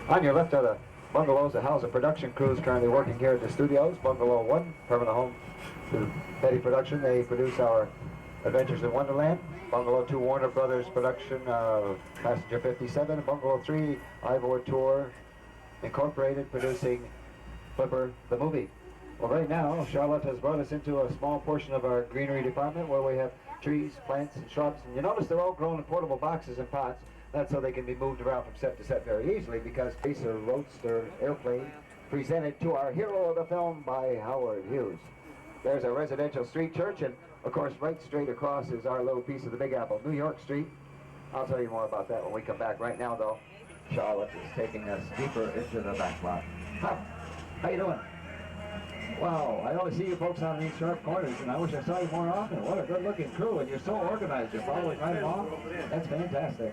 On your left are the bungalows that house the production crews currently working here at the studios. Bungalow 1, permanent home to Betty Production. They produce our Adventures in Wonderland. Bungalow 2, Warner Brothers Production, Passenger 57. Bungalow 3, Ivor Tour Incorporated, producing Flipper the movie. Well, right now, Charlotte has brought us into a small portion of our greenery department where we have trees, plants, and shrubs. And you notice they're all grown in portable boxes and pots. That's so they can be moved around from set to set very easily because Racer Roadster Airplane presented to our hero of the film by Howard Hughes. There's a residential street church, and of course right straight across is our little piece of the Big Apple, New York Street. I'll tell you more about that when we come back. Right now, though, Charlotte is taking us deeper into the back lot. Hi, how you doing? Wow, I only see you folks on these sharp corners, and I wish I saw you more often. What a good-looking crew, and you're so organized. You're following right along. That's fantastic.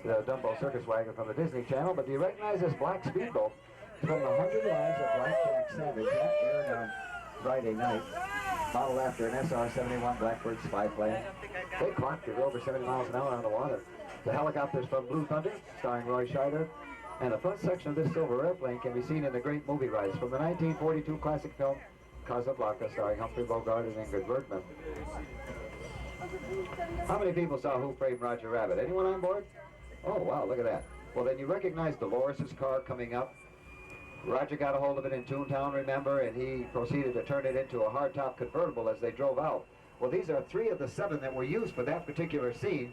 The Dumbo circus wagon from the Disney Channel, but do you recognize this black speedboat? It's from the 100 Lives of Blackjack Savage. That aired on Friday night. Modeled after an SR-71 Blackbird spy plane. They clocked it over 70 miles an hour on the water. The helicopters from Blue Thunder, starring Roy Scheider. And the front section of this silver airplane can be seen in the great movie rides from the 1942 classic film Casablanca, starring Humphrey Bogart and Ingrid Bergman. How many people saw Who Framed Roger Rabbit? Anyone on board? Oh, wow, look at that. Well, then you recognize Dolores' car coming up. Roger got a hold of it in Toontown, remember, and he proceeded to turn it into a hardtop convertible as they drove out. Well, these are 3 of the 7 that were used for that particular scene,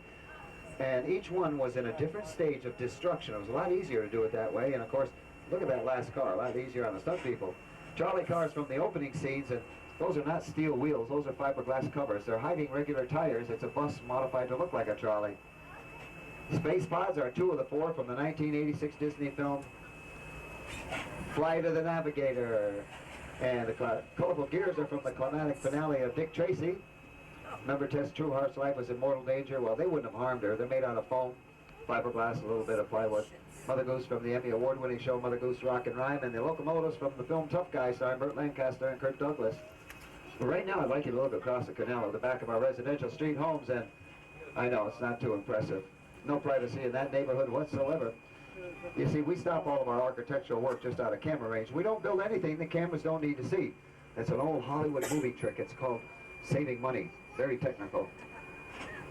and each one was in a different stage of destruction. It was a lot easier to do it that way, and of course, look at that last car, a lot easier on the stunt people. Charlie cars from the opening scenes, and those are not steel wheels, those are fiberglass covers. They're hiding regular tires. It's a bus modified to look like a trolley. Space pods are 2 of the 4 from the 1986 Disney film Flight of the Navigator. And the colorful gears are from the climatic finale of Dick Tracy. Remember Tess Trueheart's life was in mortal danger? Well, they wouldn't have harmed her. They're made out of foam, fiberglass, a little bit of plywood. Mother Goose from the Emmy Award-winning show Mother Goose Rock and Rhyme, and the locomotives from the film Tough Guy starring Burt Lancaster and Kirk Douglas. Well, right now I'd like you to look across the canal at the back of our residential street homes, and I know it's not too impressive. No privacy in that neighborhood whatsoever. You see, we stop all of our architectural work just out of camera range. We don't build anything the cameras don't need to see. It's an old Hollywood movie trick. It's called saving money. Very technical.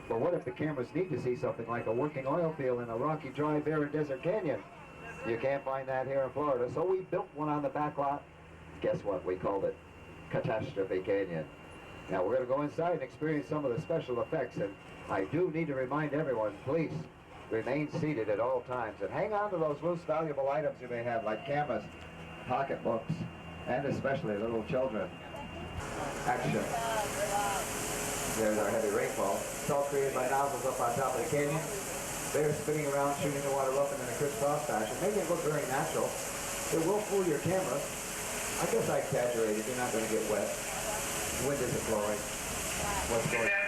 But what if the cameras need to see something like a working oil field in a rocky, dry, barren desert canyon? You can't find that here in Florida, so we built one on the back lot. Guess what? We called it Catastrophe Canyon. Now we're going to go inside and experience some of the special effects, and I do need to remind everyone, please remain seated at all times and hang on to those loose, valuable items you may have, like cameras, pocketbooks, and especially little children. Action. There's our heavy rainfall. It's all created by nozzles up on top of the canyon. They're spinning around, shooting the water up in a crisscross fashion, making it look very natural. It will fool your camera. I guess I exaggerated. You're not going to get wet. The wind isn't blowing. What's going on?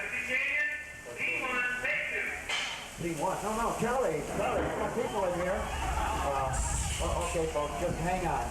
C1. No, Charlie, some people in here. Okay, folks, just hang on.